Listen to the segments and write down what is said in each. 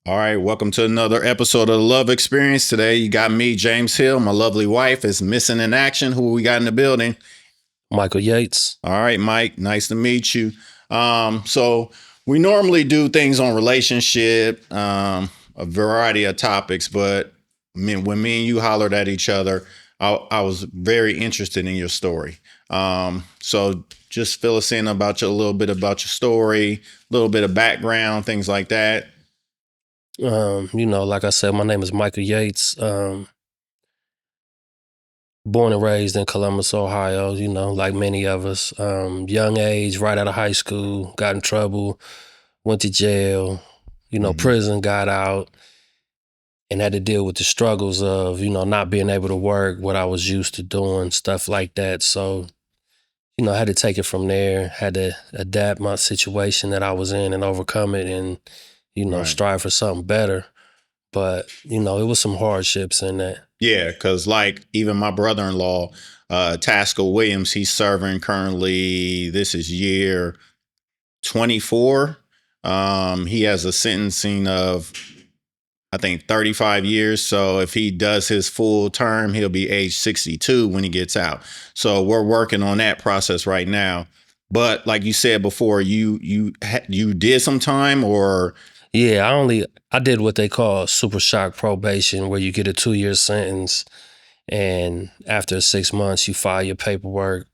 All right, welcome to another episode of the Love Experience. Today you got me, James Hill. My lovely wife is missing in action. Who we got in the building? Michael Yates. All right, Mike, nice to meet you. So we normally do things on relationship, a variety of topics, but when me and you hollered at each other, I was very interested in your story. So just fill us in about a little bit about your story, a little bit of background, things like that. Like I said, my name is Michael Yates. Born and raised in Columbus, Ohio, like many of us. Young age, right out of high school, got in trouble, went to jail, prison, got out, and had to deal with the struggles of, not being able to work, what I was used to doing, stuff like that. So, I had to take it from there, had to adapt my situation that I was in and overcome it and, Right. strive for something better. But, it was some hardships in that. Yeah, because like even my brother-in-law, Tasker Williams, he's serving currently, this is year 24. He has a sentencing of, I think, 35 years. So if he does his full term, he'll be age 62 when he gets out. So we're working on that process right now. But like you said before, you did some time or Yeah, I did what they call super shock probation, where you get a 2-year sentence, and after 6 months you file your paperwork.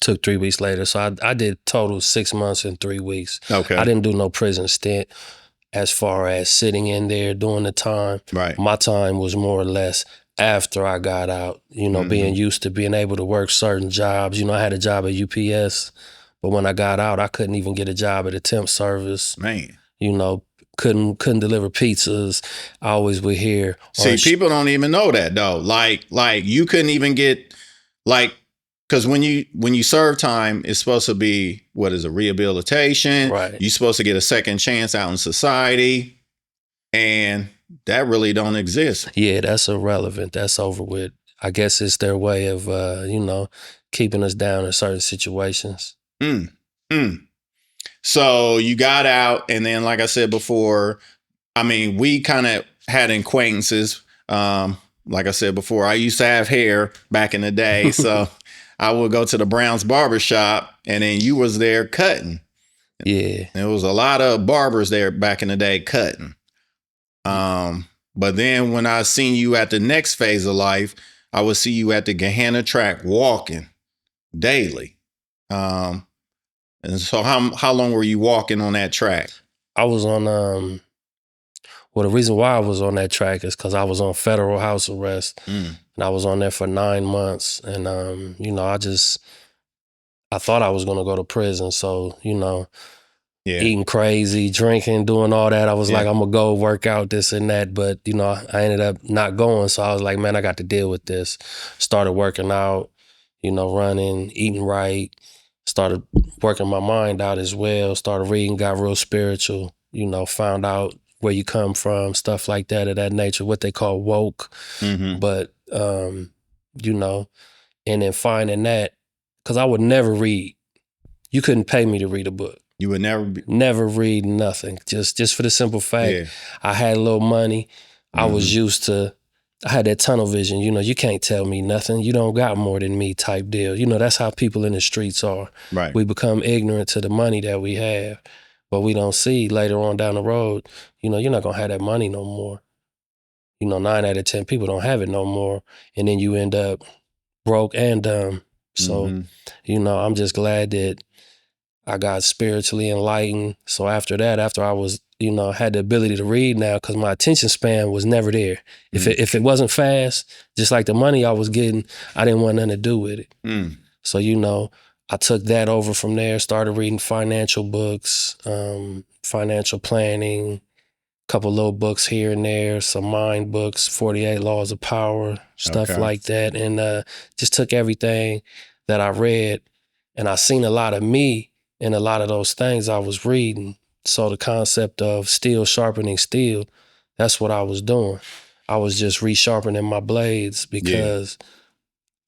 Took 3 weeks later, so I did total 6 months and 3 weeks. okay, I didn't do no prison stint as far as sitting in there doing the time. right? My time was more or less after I got out. Being used to being able to work certain jobs. I had a job at UPS, but when I got out, I couldn't even get a job at a temp service. Man. Couldn't deliver pizzas. I always would hear. See, people don't even know that though. Like you couldn't even get like because when you serve time, it's supposed to be what is a rehabilitation. Right. You're supposed to get a second chance out in society, and that really don't exist. Yeah, that's irrelevant. That's over with. I guess it's their way of keeping us down in certain situations. Mm, mm. So you got out, and then, like I said before, I mean, we kind of had acquaintances. Like I said before, I used to have hair back in the day, so I would go to the Brown's barber shop, and then you was there cutting. Yeah, There was a lot of barbers there back in the day cutting. But then when I seen you at the next phase of life, I would see you at the Gahanna track walking daily. And so how long were you walking on that track? I was on. The reason why I was on that track is because I was on federal house arrest, and I was on there for 9 months. And I thought I was gonna go to prison. So eating crazy, drinking, doing all that. I was like, I'm gonna go work out this and that. But I ended up not going. So I was like, man, I got to deal with this. Started working out, running, eating right. Started working my mind out as well. Started reading, got real spiritual. Found out where you come from, stuff like that of that nature, what they call woke. Mm-hmm. But and then finding that, because I would never read. You couldn't pay me to read a book. You would never read nothing. Just for the simple fact, I had a little money. I was used to. I had that tunnel vision. You can't tell me nothing. You don't got more than me type deal. That's how people in the streets are. Right. We become ignorant to the money that we have, but we don't see later on down the road, you're not going to have that money no more. 9 out of 10 people don't have it no more. And then you end up broke and dumb. So, I'm just glad that I got spiritually enlightened. So after that, after I was, had the ability to read now, because my attention span was never there. If it wasn't fast, just like the money I was getting, I didn't want nothing to do with it. So, I took that over from there, started reading financial books, financial planning, a couple little books here and there, some mind books, 48 Laws of Power, stuff like that. And just took everything that I read, and I seen a lot of me in a lot of those things I was reading. So the concept of steel sharpening steel, that's what I was doing. I was just resharpening my blades because,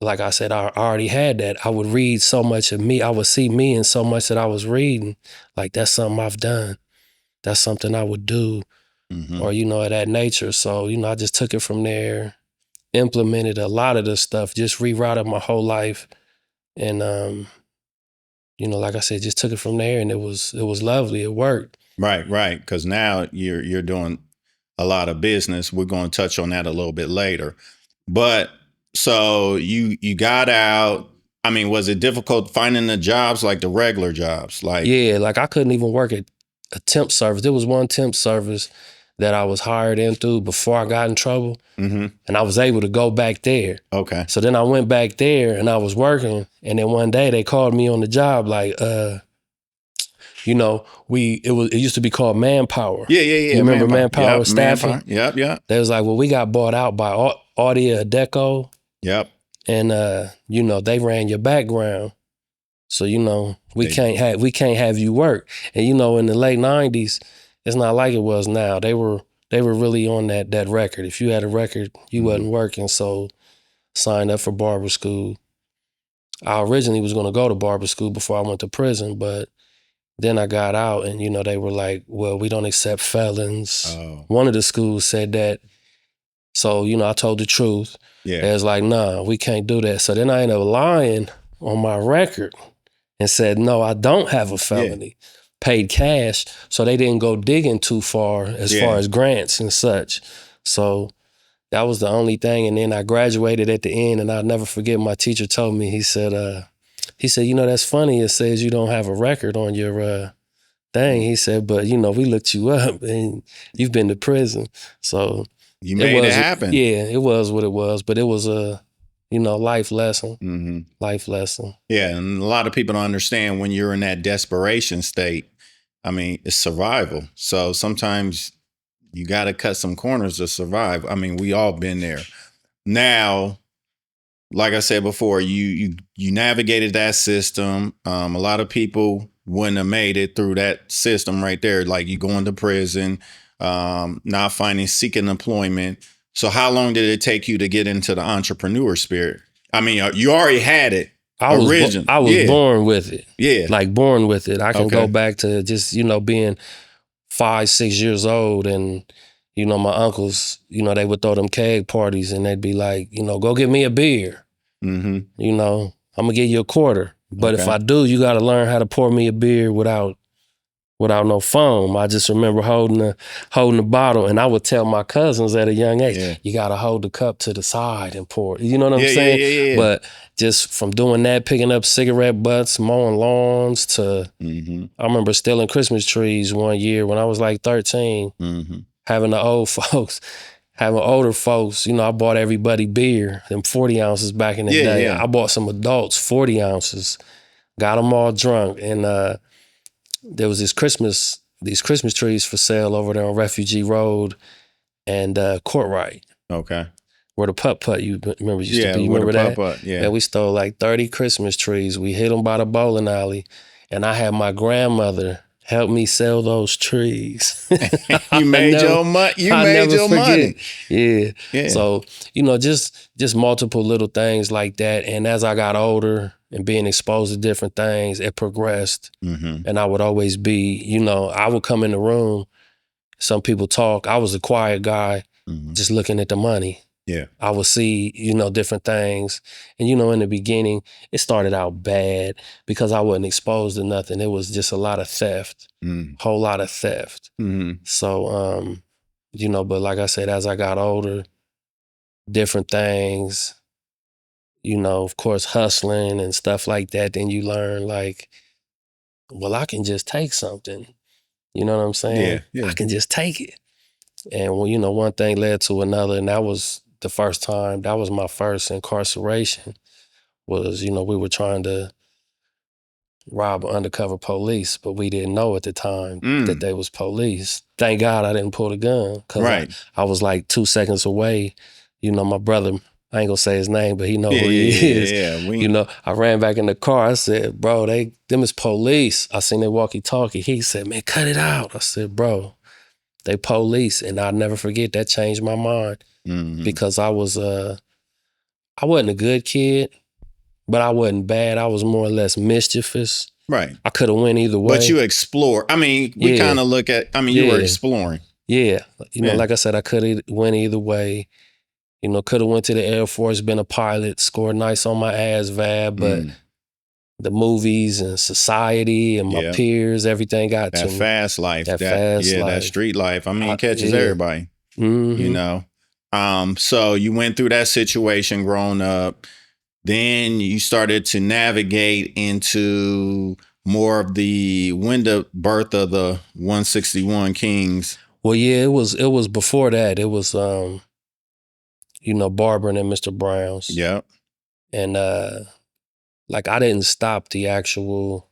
like I said, I already had that. I would read so much of me. I would see me in so much that I was reading. Like, that's something I've done. That's something I would do. or, of that nature. So, I just took it from there, implemented a lot of the stuff, just rerouted my whole life. And, like I said, just took it from there, and it was lovely. It worked. Right. Because now you're doing a lot of business. We're going to touch on that a little bit later. But so you got out. I mean, was it difficult finding the jobs, like the regular jobs? Yeah, like I couldn't even work at a temp service. There was one temp service that I was hired in through before I got in trouble, and I was able to go back there. Okay. So then I went back there and I was working, and then one day they called me on the job like, it used to be called Manpower. Yeah. You remember Manpower staffing? Yep. They was like, well, we got bought out by Audia Deco. Yep. And they ran your background. So, we can't have you work. And in the late 90s, it's not like it was now. They were really on that record. If you had a record, you wasn't working. So signed up for barber school. I originally was going to go to barber school before I went to prison, but then I got out and, they were like, well, we don't accept felons. Oh. One of the schools said that. So, I told the truth. Yeah. They was like, nah, we can't do that. So then I ended up lying on my record and said, no, I don't have a felony. Yeah. Paid cash. So they didn't go digging too far as grants and such. So that was the only thing. And then I graduated at the end, and I'll never forget, my teacher told me, he said, that's funny. It says you don't have a record on your thing. He said, but, we looked you up and you've been to prison. So you made it happen. Yeah, it was what it was, but it was a, life lesson. Life lesson. Yeah, and a lot of people don't understand when you're in that desperation state. I mean, it's survival. So sometimes you got to cut some corners to survive. I mean, we all been there. Now, like I said before, you navigated that system. A lot of people wouldn't have made it through that system right there. Like you going to prison, not seeking employment. So how long did it take you to get into the entrepreneur spirit? I mean, you already had it. I was born with it. Yeah. Like born with it. I can go back to just, being 5-6 years old, and, my uncles, they would throw them keg parties and they'd be like, go get me a beer. I'm going to give you a quarter. But if I do, you got to learn how to pour me a beer without no foam. I just remember holding the bottle, and I would tell my cousins at a young age, you got to hold the cup to the side and pour. You know what I'm saying? Yeah. But just from doing that, picking up cigarette butts, mowing lawns to, I remember stealing Christmas trees one year when I was like 13, having older folks, I bought everybody beer, them 40 ounces back in the day. Yeah. I bought some adults 40 ounces, got them all drunk, and there was these Christmas trees for sale over there on Refugee Road and Courtright. Okay. Where the putt you remember used to be. You remember that? Putt, yeah. And we stole like 30 Christmas trees. We hid them by the bowling alley, and I had my grandmother help me sell those trees. You made your money. Money. Yeah. So, just multiple little things like that. And as I got older and being exposed to different things, it progressed. And I would always be, I would come in the room, some people talk. I was a quiet guy, just looking at the money. Yeah. I would see, different things. And, in the beginning, it started out bad because I wasn't exposed to nothing. It was just a lot of theft, whole lot of theft. So, but like I said, as I got older, different things, of course, hustling and stuff like that, then you learn like, well, I can just take something. You know what I'm saying? Yeah. I can just take it. And, one thing led to another, and that was the first time, that was my first incarceration, was, we were trying to rob undercover police, but we didn't know at the time that they was police. Thank God I didn't pull the gun, because I was like 2 seconds away. My brother, I ain't gonna say his name, but he know who he is. Yeah. I ran back in the car. I said, bro, them is police. I seen their walkie-talkie. He said, man, cut it out. I said, bro, they police. And I'll never forget, that changed my mind. Because I wasn't a good kid, but I wasn't bad. I was more or less mischievous. Right. I could have went either way. But you explore. I mean, we kind of look at, you were exploring. Yeah, Yeah. like I said, I could have went either way. Could have went to the Air Force, been a pilot, scored nice on my ASVAB, but the movies and society and my Yeah. peers, everything got That to me. fast life. That That fast yeah, that life. street life. I mean, it catches Yeah. everybody. Mm-hmm. So you went through that situation growing up. Then you started to navigate into more of the birth of the 161 Kings. Well, yeah, it was before that. It was barbering at Mr. Brown's. Yep. And like I didn't stop the actual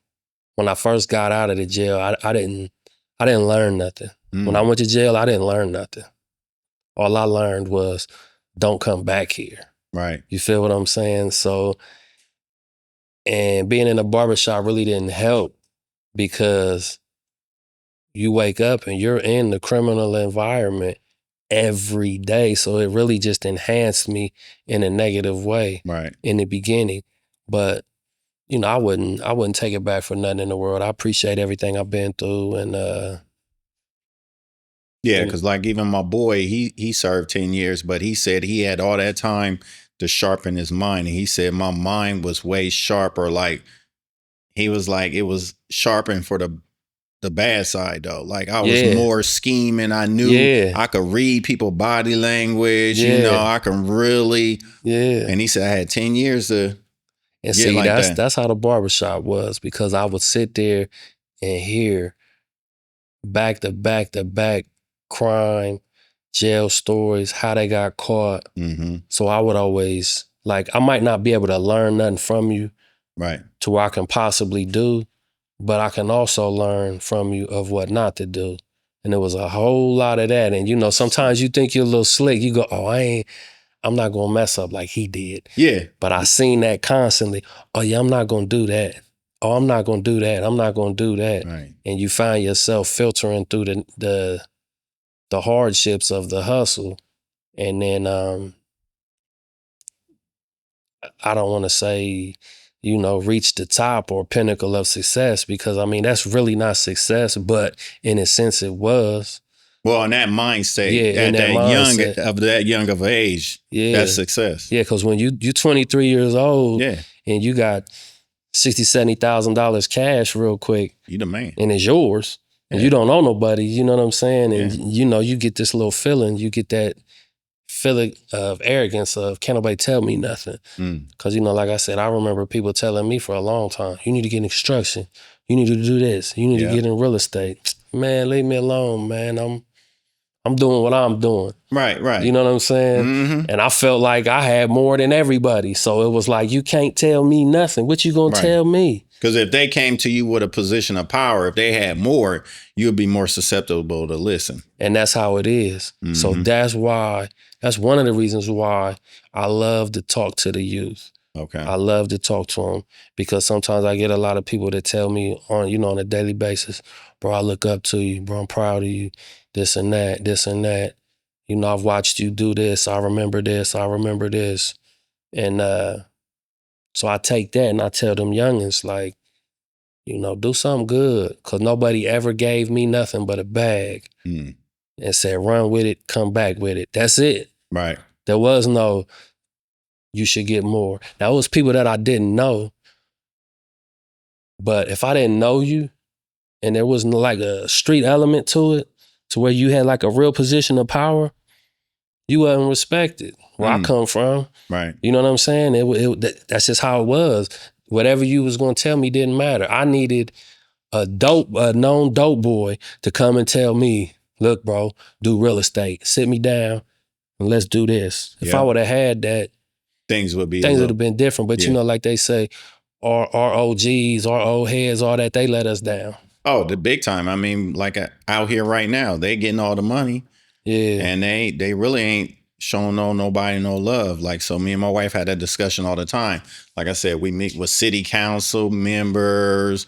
when I first got out of the jail, I didn't learn nothing. When I went to jail, I didn't learn nothing. All I learned was don't come back here. Right. You feel what I'm saying? So, and being in a barbershop really didn't help because you wake up and you're in the criminal environment every day. So it really just enhanced me in a negative way Right. in the beginning. But, I wouldn't take it back for nothing in the world. I appreciate everything I've been through. And yeah, because like even my boy, he served 10 years, but he said he had all that time to sharpen his mind. And he said my mind was way sharper. Like he was like, it was sharpened for the bad side though. Like I was more scheming. I knew I could read people body language, I can really. Yeah. And he said I had 10 years to and get see, like that. That's how the barbershop was, because I would sit there and hear back to back to back crime, jail stories, how they got caught. Mm-hmm. So I would always, like, I might not be able to learn nothing from you Right. to what I can possibly do, but I can also learn from you of what not to do. And there was a whole lot of that. And sometimes you think you're a little slick. You go, oh, I'm not gonna mess up like he did. Yeah. But I seen that constantly. Oh yeah, I'm not gonna do that. Oh, I'm not gonna do that. I'm not gonna do that. Right. And you find yourself filtering through the hardships of the hustle. And then I don't want to say, reach the top or pinnacle of success, because I mean that's really not success, but in a sense it was. Well, in that mindset, Yeah, in at that mindset. young of age, Yeah. that's success. Yeah, because when you're 23 years old, Yeah. and you got $60,000-$70,000 cash real quick, You the man. and it's yours, and you don't owe nobody, you know what I'm saying? And you get this little feeling, you get that feeling of arrogance of can't nobody tell me nothing. Because, like I said, I remember people telling me for a long time, you need to get instruction. You need to do this. You need to get in real estate. Man, leave me alone, man. I'm doing what I'm doing. Right. You know what I'm saying? Mm-hmm. And I felt like I had more than everybody. So it was like, you can't tell me nothing. What you gonna tell me? Because if they came to you with a position of power, if they had more, you would be more susceptible to listen. And that's how it is. Mm-hmm. So that's one of the reasons why I love to talk to the youth. Okay. I love to talk to them, because sometimes I get a lot of people that tell me on a daily basis, bro, I look up to you, bro, I'm proud of you, this and that, this and that. I've watched you do this. I remember this. I remember this. And so I take that and I tell them youngins, like, do something good, because nobody ever gave me nothing but a bag and said, run with it, come back with it. That's it. Right. There was no, you should get more. Now, it was people that I didn't know. But if I didn't know you and there wasn't like a street element to it, to where you had like a real position of power, you wasn't respected. Where I come from. Right. You know what I'm saying? That's just how it was. Whatever you was going to tell me didn't matter. I needed a known dope boy to come and tell me, look, bro, do real estate. Sit me down and let's do this. If I would have had that, things would have been different. But like they say, our OGs, our old heads, all that, they let us down. Oh, the big time. I mean, like out here right now, they getting all the money. Yeah. And they really ain't showing nobody no love. Like, so me and my wife had that discussion all the time. Like I said, we meet with city council members,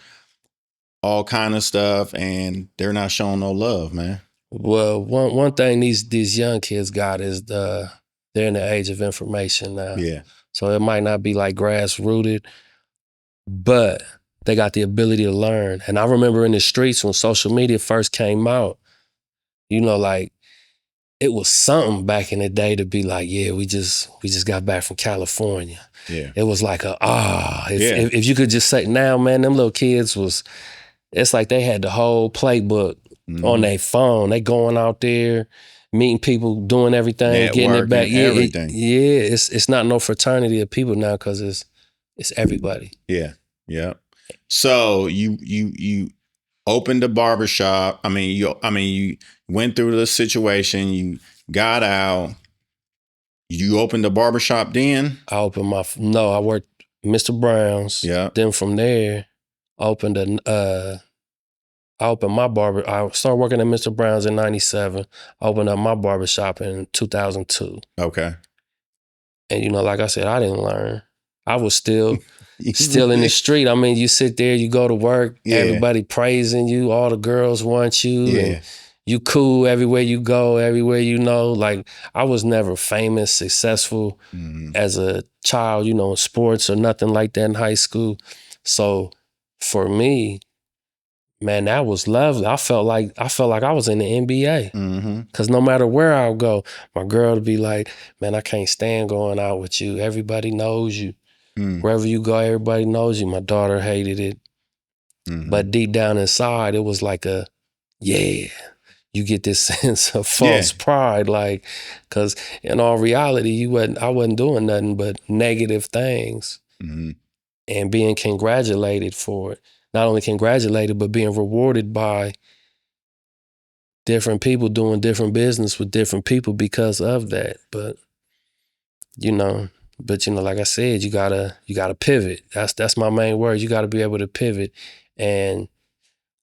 all kind of stuff, and they're not showing no love, man. Well, one thing these young kids got is they're in the age of information now. Yeah. So it might not be like grass-rooted, but they got the ability to learn. And I remember in the streets when social media first came out, You know, like it was something back in the day to be like, yeah, we just got back from California. Yeah. It was like Yeah. if you could just say now, man, them little kids was, it's like they had the whole playbook on their phone. They going out there, meeting people, doing everything, getting it back. Networking, Yeah, everything. it's not no fraternity of people now because it's everybody. Yeah. Yeah. So you opened a barbershop. I mean, you went through the situation, you got out, you opened a barbershop then? I worked Mr. Brown's. Yeah. Then from there, I opened my barber. I started working at Mr. Brown's in 97. I opened up my barbershop in 2002. Okay. And, you know, like I said, I didn't learn. I was still in the street. I mean, you sit there, you go to work, Yeah. everybody praising you, all the girls want you, Yeah. and you cool everywhere you go, everywhere you know. Like, I was never famous, successful as a child, you know, in sports or nothing like that in high school. So for me, man, that was lovely. I felt like I was in the NBA. Cause no matter where I would go, my girl would be like, man, I can't stand going out with you. Everybody knows you. Wherever you go, everybody knows you. My daughter hated it. But deep down inside, it was like you get this sense of false pride. Like, cause in all reality, I wasn't doing nothing but negative things. And being congratulated for it. Not only congratulated, but being rewarded by different people doing different business with different people because of that. But you know, like I said, you gotta pivot. That's my main word. You gotta be able to pivot. And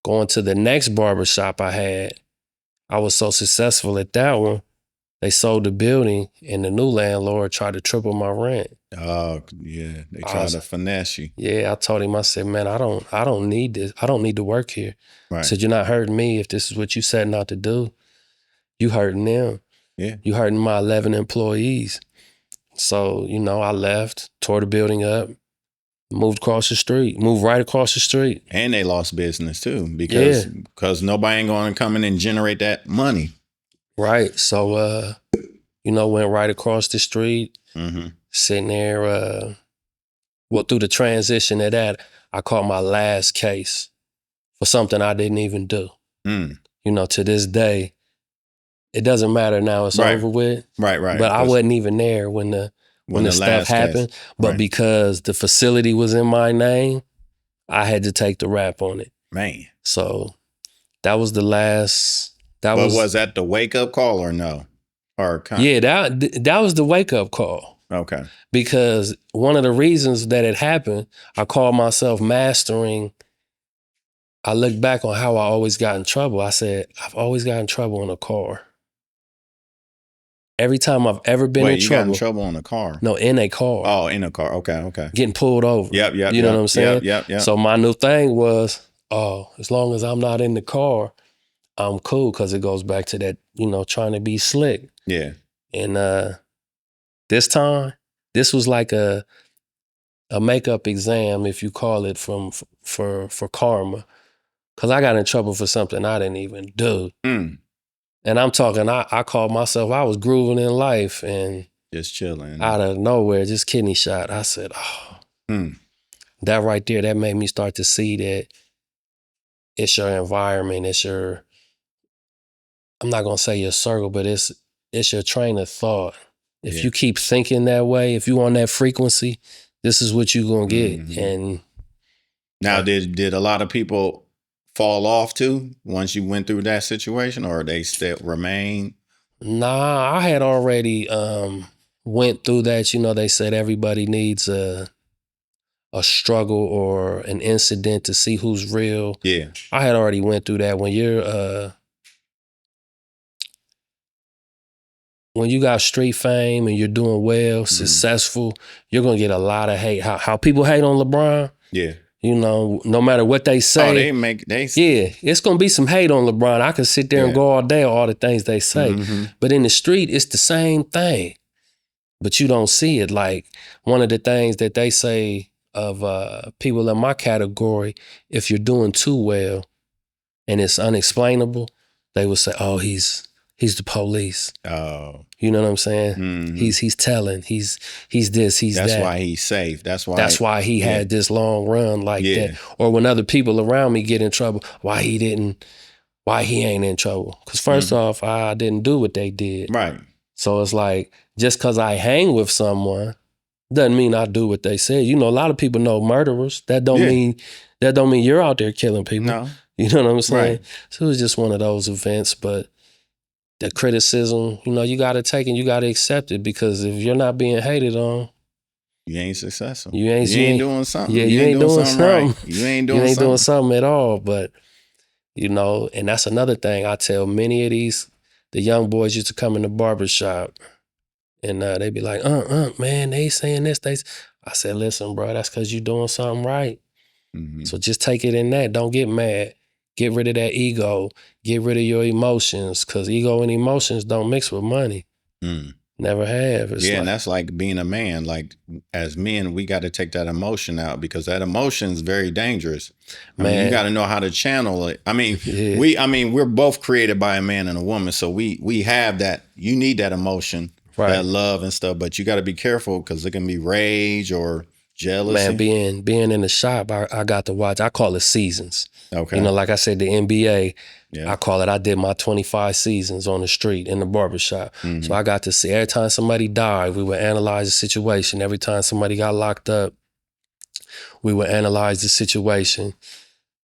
going to the next barbershop I had, I was so successful at that one. They sold the building and the new landlord tried to triple my rent. Oh, yeah. They try to finesse you. Yeah, I told him, I said, man, I don't need this. I don't need to work here. Right. I said, you're not hurting me if this is what you setting out to do. You hurting them. Yeah. You hurting my 11 employees. So, you know, I left, tore the building up, moved right across the street. And they lost business too because nobody ain't going to come in and generate that money. Right. So, you know, went right across the street, sitting there. Through the transition of that, I caught my last case for something I didn't even do. You know, to this day, it doesn't matter now. It's over with. Right. But I wasn't even there when the stuff happened. But because the facility was in my name, I had to take the rap on it. Man. So that was the last. Was that the wake up call or no? Yeah, that was the wake up call. Okay. Because one of the reasons that it happened, I called myself mastering. I looked back on how I always got in trouble. I said, I've always got in trouble in a car. Every time I've ever been in trouble. You got in trouble in a car? No, in a car. Oh, in a car. Okay. Getting pulled over. Yep. You know what I'm saying? Yep. So my new thing was, as long as I'm not in the car, I'm cool, because it goes back to that, you know, trying to be slick. Yeah. And this time, this was like a makeup exam, if you call it, for karma. Because I got in trouble for something I didn't even do. And I'm talking, I called myself, I was grooving in life and just chilling. Out of nowhere, just kidney shot. I said, that right there, that made me start to see that it's your environment, it's your, I'm not going to say your circle, but it's your train of thought. If you keep thinking that way, if you on that frequency, this is what you're going to get. And now, did a lot of people fall off too once you went through that situation, or they still remain? Nah, I had already went through that. You know, they said everybody needs a struggle or an incident to see who's real. Yeah. I had already went through that. When you got street fame and you're doing well, successful, you're going to get a lot of hate. How people hate on LeBron? Yeah. You know, no matter what they say. It's going to be some hate on LeBron. I can sit there and go all day on all the things they say. But in the street, it's the same thing. But you don't see it. Like, one of the things that they say of people in my category, if you're doing too well and it's unexplainable, they would say, "Oh, he's the police." Oh. You know what I'm saying? Mhm. He's telling. He's this. He's That's that. why he's safe. That's why he yeah. had this long run like Yeah. that. Or when other people around me get in trouble, why he ain't in trouble? Because first off, I didn't do what they did. Right. So it's like, just because I hang with someone doesn't mean I do what they say. You know, a lot of people know murderers. That don't mean you're out there killing people. No. You know what I'm saying? Right. So it was just one of those events. But the criticism, you know, you got to take it, you got to accept it, because if you're not being hated on, you ain't successful. You ain't doing something. Yeah, you ain't doing something right. You ain't doing something at all. But, you know, and that's another thing I tell many of the young boys used to come in the barbershop, and they be like, man, they saying this. I said, listen, bro, that's because you doing something right. Mhm. So just take it in that. Don't get mad. Get rid of that ego. Get rid of your emotions, because ego and emotions don't mix with money. Mm. Never have. It's and that's like being a man. Like, as men, we got to take that emotion out, because that emotion is very dangerous. I mean, you got to know how to channel it. I mean, we're both created by a man and a woman, so we have that. You need that emotion, that love and stuff, but you got to be careful, because it can be rage or jealousy. Man, being in the shop, I got to watch. I call it seasons. Okay. You know, like I said, the NBA, Yeah. I call it, I did my 25 seasons on the street in the barbershop. Mhm. So I got to see, every time somebody died, we would analyze the situation. Every time somebody got locked up, we would analyze the situation.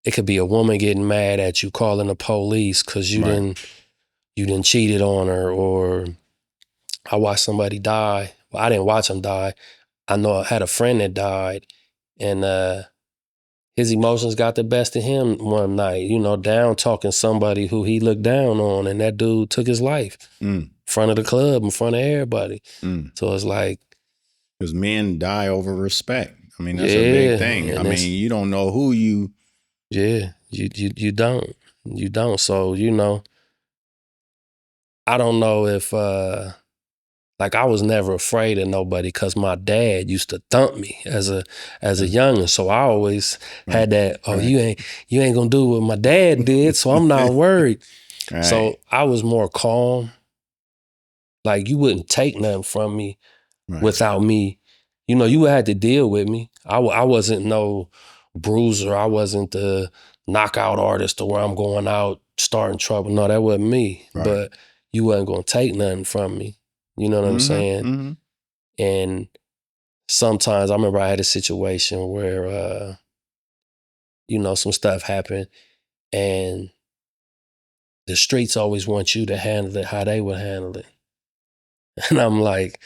It could be a woman getting mad at you, calling the police because you didn't cheated on her, or I watched somebody die. Well, I didn't watch them die. I know I had a friend that died, and his emotions got the best of him one night, you know, down talking somebody who he looked down on, and that dude took his life in front of the club, in front of everybody. So it's like, because men die over respect. I mean, that's a big thing. I mean, you don't know who you. Yeah, you don't. You don't. So, you know, I don't know if like, I was never afraid of nobody, because my dad used to thump me as a youngin'. So I always had that, you ain't gonna do what my dad did, so I'm not worried. So I was more calm. Like, you wouldn't take nothing from me without me. You know, you would have to deal with me. I wasn't no bruiser. I wasn't the knockout artist to where I'm going out starting trouble. No, that wasn't me. But you wasn't gonna take nothing from me. You know what I'm saying? And sometimes I remember I had a situation where, you know, some stuff happened, and the streets always want you to handle it how they would handle it. And I'm like,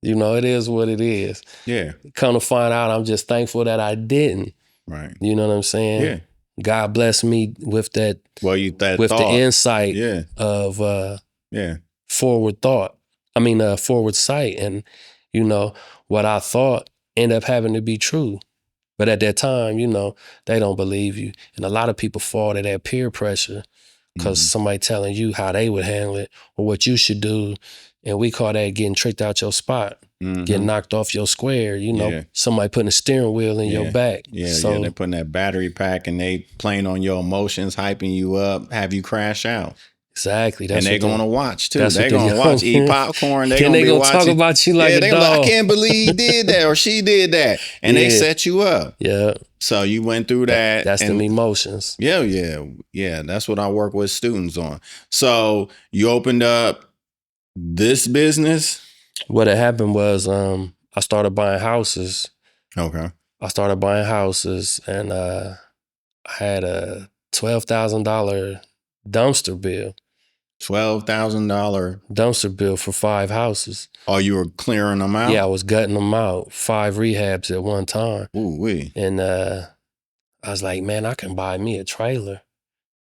you know, it is what it is. Yeah. Come to find out, I'm just thankful that I didn't. Right. You know what I'm saying? Yeah. God blessed me with that. Well, with the insight of forward thought. I mean, forward sight. And, you know, what I thought ended up having to be true. But at that time, you know, they don't believe you. And a lot of people fall to that peer pressure because somebody telling you how they would handle it or what you should do. And we call that getting tricked out your spot, getting knocked off your square, you know, somebody putting a steering wheel in your back. So they're putting that battery pack and they playing on your emotions, hyping you up, have you crash out. Exactly. And they're going to watch too. They're going to watch, eat popcorn. They're going to talk about you like a dog. Like, I can't believe he did that or she did that. And they set you up. Yeah. So you went through that. That's them emotions. Yeah. That's what I work with students on. So you opened up this business? What had happened was I started buying houses. Okay. I started buying houses, and I had a $12,000 dumpster bill. $12,000 dumpster bill for 5 houses. Oh, you were clearing them out? Yeah, I was gutting them out. 5 rehabs at one time. Ooh-wee. And I was like, man, I can buy me a trailer.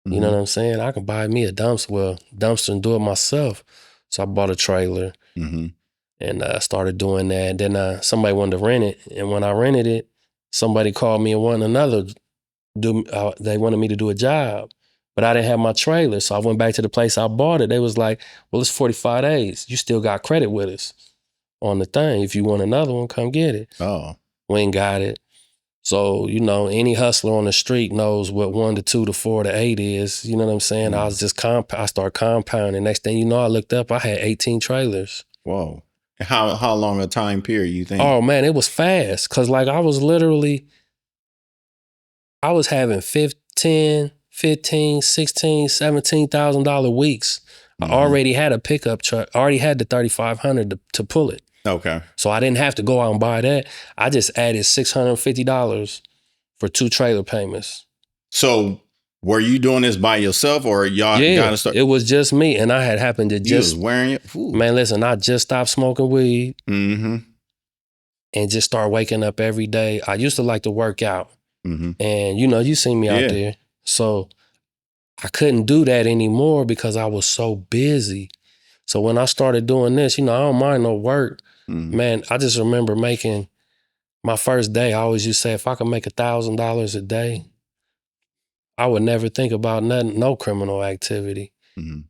You know what I'm saying? I can buy me a dumpster and do it myself. So I bought a trailer and started doing that. And then somebody wanted to rent it. And when I rented it, somebody called me and wanted they wanted me to do a job. But I didn't have my trailer. So I went back to the place I bought it. They was like, well, it's 45 days. You still got credit with us on the thing. If you want another one, come get it. Oh. We ain't got it. So, you know, any hustler on the street knows what 1 to 2 to 4 to 8 is. You know what I'm saying? I was just I start compounding. Next thing you know, I looked up, I had 18 trailers. Whoa. How long a time period you think? Oh man, it was fast. Cause like I was having 15, 16, $17,000 weeks. I already had a pickup truck, I already had the 3,500 to pull it. Okay. So I didn't have to go out and buy that. I just added $650 for 2 trailer payments. So were you doing this by yourself, or y'all got to start? It was just me, and I had happened to You just was wearing it. Ooh. Man, listen, I just stopped smoking weed Mm-hmm. and just start waking up every day. I used to like to work out, and you know, you seen me out there, so I couldn't do that anymore because I was so busy. So when I started doing this, you know, I don't mind no work. Man, I just remember making my first day. I always used to say, if I could make $1,000 a day, I would never think about nothing, no criminal activity. And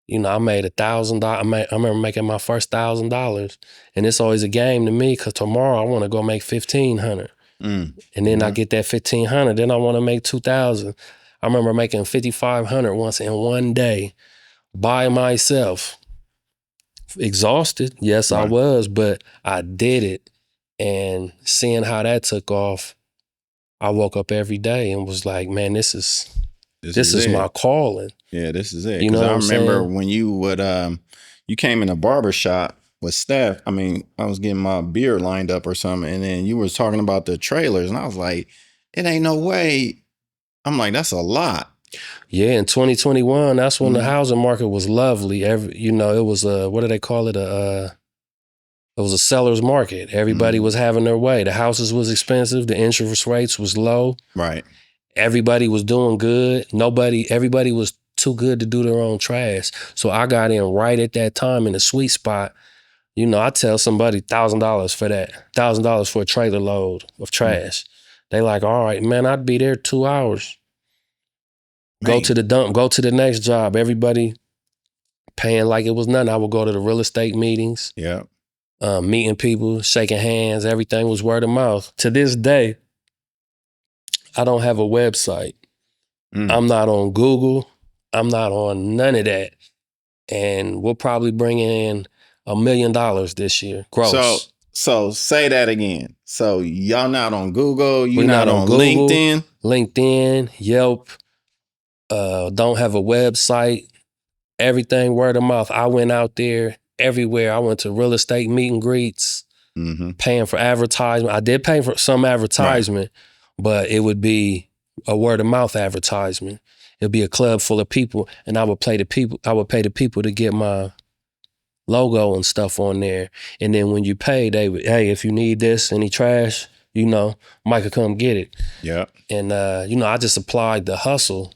you know, I made $1,000. I remember making my first $1,000, and it's always a game to me because tomorrow I want to go make $1,500, and then I get that $1,500. Then I want to make $2,000. I remember making $5,500 once in one day by myself. Exhausted, yes, I was, but I did it, and seeing how that took off, I woke up every day and was like, man, this is my calling. Yeah, this is it. You know Because what I I'm remember saying? when you would you came in a barber shop with Steph. I mean, I was getting my beard lined up or something, and then you was talking about the trailers, and I was like, it ain't no way. I'm like, that's a lot. Yeah, in 2021, that's when the housing market was lovely. You know, it was what do they call it? It was a seller's market. Everybody was having their way. The houses was expensive. The interest rates was low. Right. Everybody was doing good. Everybody was too good to do their own trash. So I got in right at that time in the sweet spot. You know, I tell somebody $1,000 for that, $1,000 for a trailer load of trash. They like, all right, man, I'd be there 2 hours. Go to the dump, go to the next job. Everybody paying like it was nothing. I would go to the real estate meetings. Yeah. Meeting people, shaking hands. Everything was word of mouth. To this day, I don't have a website. I'm not on Google. I'm not on none of that. And we'll probably bring in $1 million this year, gross. So say that again. So y'all not on Google. You're We're not on Google, LinkedIn, Yelp. Don't have a website. Everything word of mouth. I went out there everywhere. I went to real estate meet and greets, paying for advertisement. I did pay for some advertisement, but it would be a word of mouth advertisement. It'd be a club full of people, and I would pay the people to get my logo and stuff on there. And then when you pay, they would, hey, if you need this, any trash, you know, Mike could come get it. Yeah. And you know, I just applied the hustle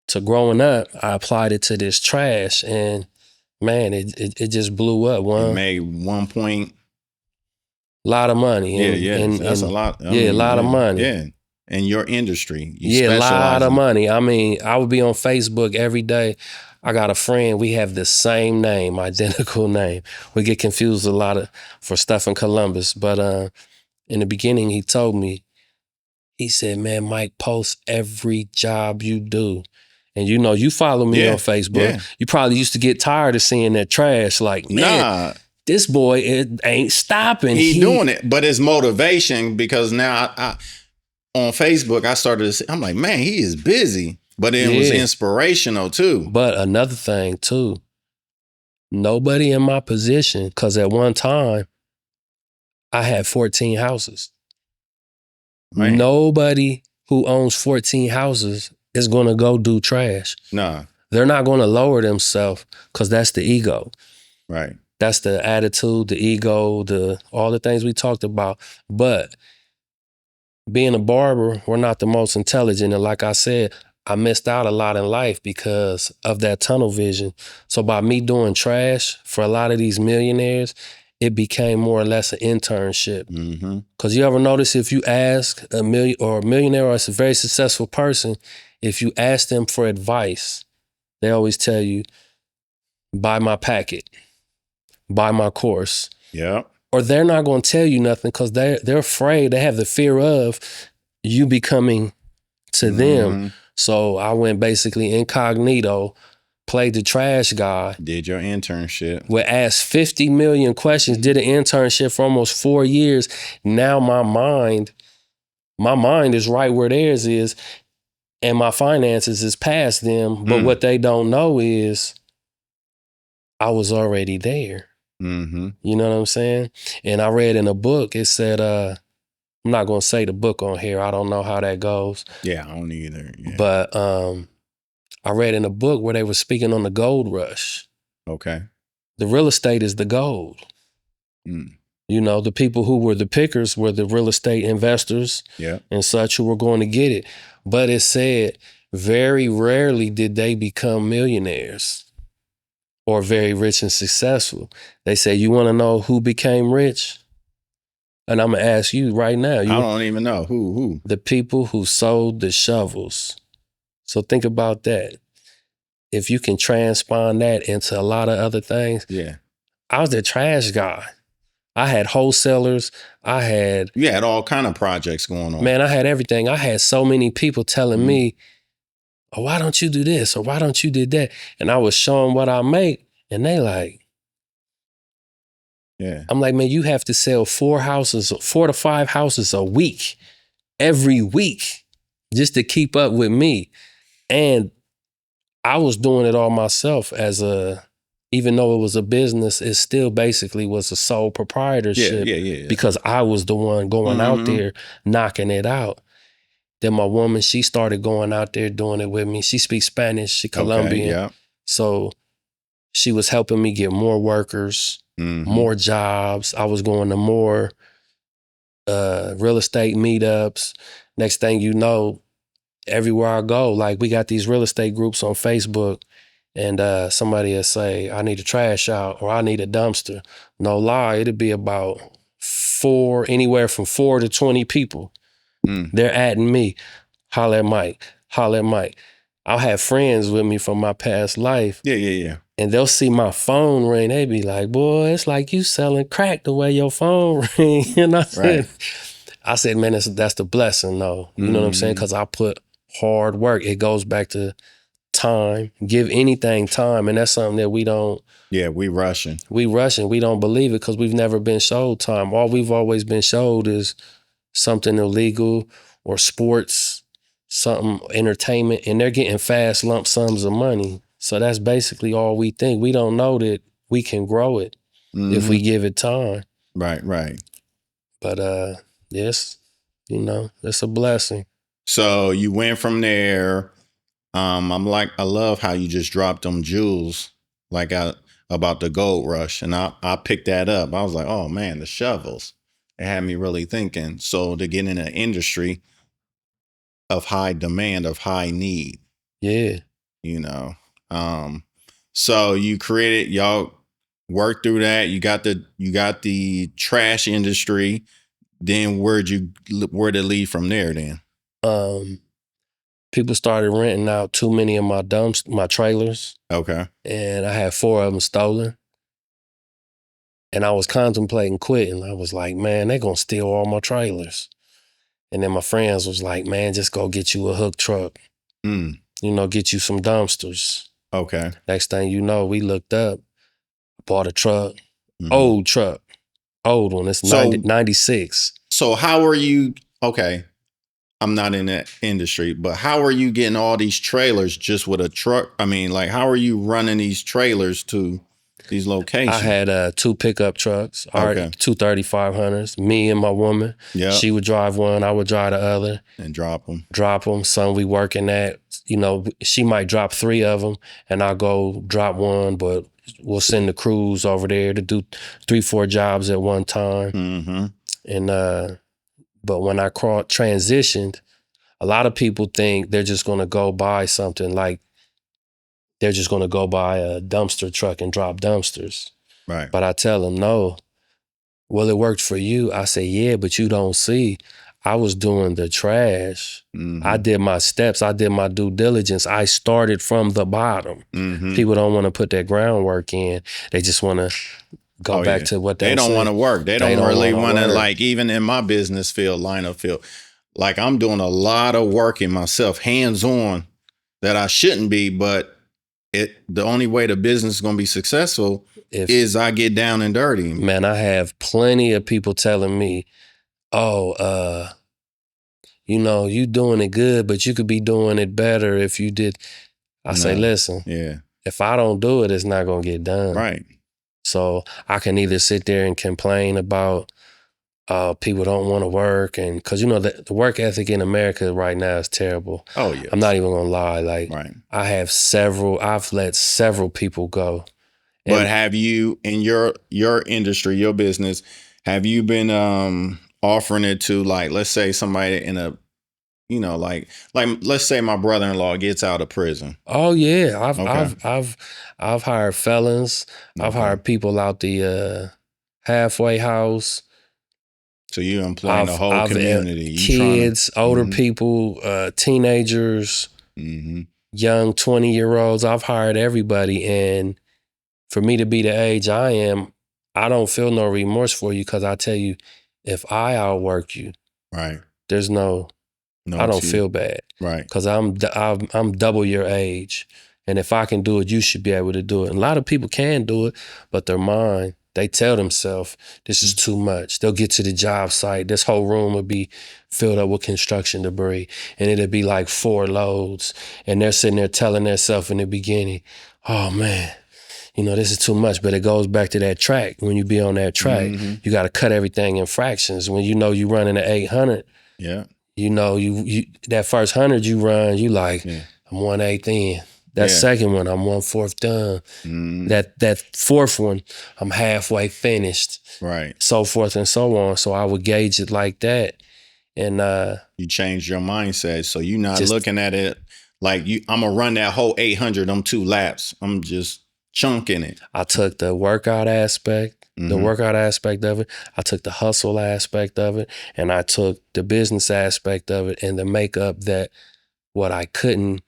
to growing up. I applied it to this trash, and man, it just blew up. You made 1 point. Lot of money. And that's a lot. A lot of money. Yeah. In your industry. A lot of money. I mean, I would be on Facebook every day. I got a friend, we have the same name, identical name. We get confused a lot for stuff in Columbus. But in the beginning, he told me, he said, man, Mike, post every job you do. And you know, you follow me on Facebook. Yeah. You probably used to get tired of seeing that trash. Like, man, this boy, it ain't stopping. He's doing it, but it's motivation because now I on Facebook, I started to see, I'm like, man, he is busy. But it was inspirational too. But another thing too, nobody in my position, because at one time, I had 14 houses. Man. Nobody who owns 14 houses is going to go do trash. Nah. They're not going to lower themselves because that's the ego. Right. That's the attitude, the ego, all the things we talked about. But being a barber, we're not the most intelligent. And like I said, I missed out a lot in life because of that tunnel vision. So by me doing trash for a lot of these millionaires, it became more or less an internship. Because you ever notice if you ask a millionaire or a very successful person, if you ask them for advice, they always tell you, buy my packet, buy my course. Yeah. or they're not going to tell you nothing because they're afraid. They have the fear of you becoming to them. So I went basically incognito, played the trash guy. Did your internship. Would ask 50 million questions, did an internship for almost 4 years. Now my mind is right where theirs is, and my finances is past them. But what they don't know is I was already there. Mm-hmm. You know what I'm saying? And I read in a book, it said, I'm not going to say the book on here. I don't know how that goes. Yeah, I don't either. Yeah. But I read in a book where they were speaking on the gold rush. Okay. The real estate is the gold. You know, the people who were the pickers were the real estate investors and such who were going to get it. But it said very rarely did they become millionaires or very rich and successful. They say, you want to know who became rich? And I'm going to ask you right now. I don't even know. Who? The people who sold the shovels. So think about that. If you can transpond that into a lot of other things. Yeah. I was the trash guy. I had wholesalers. You had all kind of projects going on. Man, I had everything. I had so many people telling me, oh, why don't you do this? Or why don't you do that? And I was showing what I make. And they like, I'm like, man, you have to sell 4 to 5 houses a week, every week, just to keep up with me. And I was doing it all myself even though it was a business, it still basically was a sole proprietorship. Yeah. Because I was the one going out there knocking it out. Then my woman, she started going out there doing it with me. She speaks Spanish, she's Colombian. So she was helping me get more workers, more jobs. I was going to more real estate meetups. Next thing you know, everywhere I go, like we got these real estate groups on Facebook. And somebody will say, I need a trash out or I need a dumpster. No lie, it'd be about anywhere from 4 to 20 people. They're adding me. Holler at Mike. I'll have friends with me from my past life. Yeah. And they'll see my phone ring. They be like, boy, it's like you selling crack the way your phone ring. And I said, man, that's the blessing though. You know what I'm saying? Because I put hard work. It goes back to time. Give anything time. And that's something that we don't. Yeah, we rushing. We don't believe it because we've never been showed time. All we've always been showed is something illegal or sports, something entertainment, and they're getting fast lump sums of money. So that's basically all we think. We don't know that we can grow it if we give it time. Right. But yes, you know, it's a blessing. So you went from there. I love how you just dropped them jewels about the gold rush. And I picked that up. I was like, oh man, the shovels. It had me really thinking. So to get in an industry of high demand, of high need. Yeah. You know. So y'all worked through that. You got the trash industry. Then where'd it lead from there then? People started renting out too many of my trailers. Okay. And I had 4 of them stolen. And I was contemplating quitting. I was like, man, they're going to steal all my trailers. And then my friends was like, man, just go get you a hook truck. You know, get you some dumpsters. Okay. Next thing you know, we looked up, bought a truck, old one. It's 96. So how are you, okay, I'm not in that industry, but how are you getting all these trailers just with a truck? I mean, like, how are you running these trailers to these locations? I had 2 pickup trucks, okay. 2 3500s, me and my woman. Yeah. She would drive one, I would drive the other. And drop them. Some we working at, you know, she might drop 3 of them and I'll go drop one, but we'll send the crews over there to do 3-4 jobs at one time. And but when I transitioned, a lot of people think they're just going to go buy something, like they're just going to go buy a dumpster truck and drop dumpsters. Right. But I tell them, no. Well, it worked for you. I say, yeah, but you don't see. I was doing the trash. I did my steps. I did my due diligence. I started from the bottom. People don't want to put that groundwork in. They just want to go back to what they don't want to work. They don't really want to, like, even in my business field, line of field, like I'm doing a lot of work in myself, hands on, that I shouldn't be, but the only way the business is going to be successful is I get down and dirty. Man, I have plenty of people telling me, oh, you know, you doing it good, but you could be doing it better if you did. I say, listen, if I don't do it, it's not going to get done. Right. So I can either sit there and complain about people don't want to work, and because, you know, the work ethic in America right now is terrible. Oh, yeah. I'm not even going to lie. Like, I've let several people go. But have you, in your industry, your business, have you been offering it to, like, let's say somebody in a, you know, like let's say my brother-in-law gets out of prison. Oh yeah, I've hired felons. I've hired people out the halfway house. So you employing the whole community, kids, older people, teenagers, young 20-year-olds. I've hired everybody, and for me to be the age I am, I don't feel no remorse for you, because I tell you, if I outwork you, right, there's no I don't feel bad, right? Because I'm double your age, and if I can do it, you should be able to do it. And a lot of people can do it, but their mind, they tell themselves this is too much. They'll get to the job site, this whole room will be filled up with construction debris, and it'll be like 4 loads, and they're sitting there telling themselves in the beginning, "Oh man, you know, this is too much." But it goes back to that track. When you be on that track, you got to cut everything in fractions. When you know you running at 800, you know, you that first 100 you run, you like, I'm 1/8 in. That second one, I'm 1/4 done. That fourth one, I'm halfway finished. Right. So forth and so on. So I would gauge it like that. And you change your mindset. So you're not looking at it like I'm gonna run that whole 800, them 2 laps. I'm just chunking it. I took the workout aspect. The workout aspect of it, I took the hustle aspect of it, and I took the business aspect of it, and the makeup that what I couldn't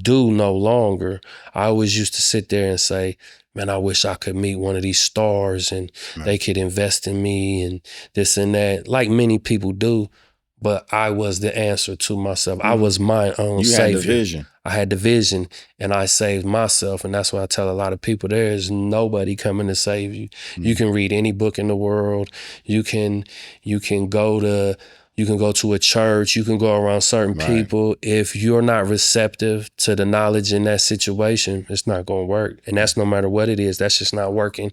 do no longer. I always used to sit there and say, man, I wish I could meet one of these stars and they could invest in me and this and that, like many people do. But I was the answer to myself. I was my own savior. You had the vision. I had the vision, and I saved myself. And that's why I tell a lot of people, there is nobody coming to save you. You can read any book in the world. You can go to a church. You can go around certain people. If you're not receptive to the knowledge in that situation, it's not going to work. And that's no matter what it is. That's just not working.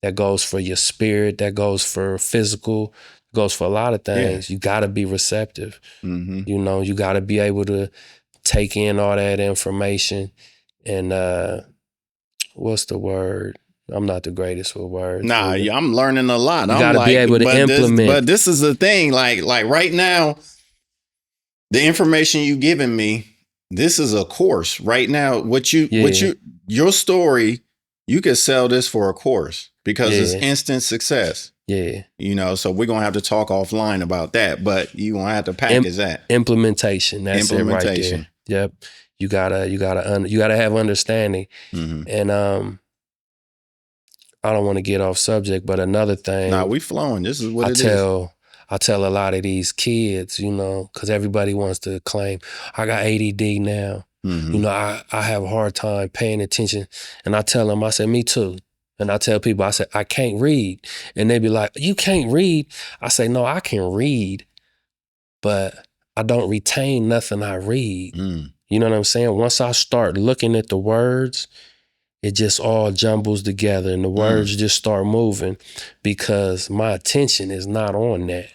That goes for your spirit. That goes for physical. Goes for a lot of things. You got to be receptive. You know, you got to be able to take in all that information. And what's the word? I'm not the greatest with words. Nah, I'm learning a lot. You got to be able to implement. But this is the thing. Like right now, the information you giving me, this is a course. Right now, your story, you could sell this for a course because it's instant success. Yeah. You know, so we're going to have to talk offline about that, but you're going to have to package that. Implementation. That's it right there. Yep. You gotta have understanding. And I don't want to get off subject, but another thing. Nah, we flowing. This is what it is. I tell a lot of these kids, you know, because everybody wants to claim, I got ADD now. You know, I have a hard time paying attention. And I tell them, I said, me too. And I tell people, I said, I can't read. And they be like, you can't read? I say, no, I can read, but I don't retain nothing I read. You know what I'm saying? Once I start looking at the words, it just all jumbles together and the words just start moving because my attention is not on that.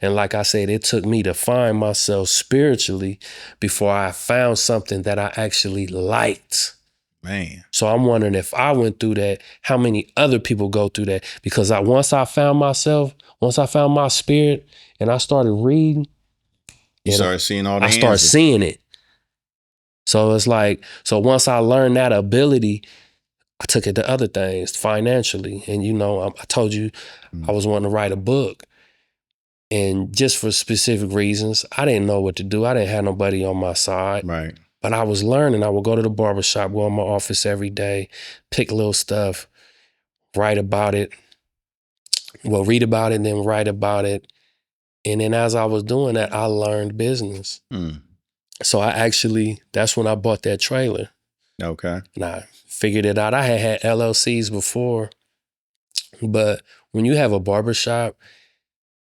And like I said, it took me to find myself spiritually before I found something that I actually liked. Man. So I'm wondering, if I went through that, how many other people go through that? Because once I found myself, once I found my spirit and I started reading, you started seeing all the answers. I started seeing it. So it's like, so once I learned that ability, I took it to other things financially. And, you know, I told you I was wanting to write a book. And just for specific reasons, I didn't know what to do. I didn't have nobody on my side. Right. But I was learning. I would go to the barbershop, go in my office every day, pick little stuff, write about it. Well, read about it, then write about it. And then as I was doing that, I learned business. Mm. So that's when I bought that trailer. Okay. And I figured it out. I had LLCs before, but when you have a barbershop,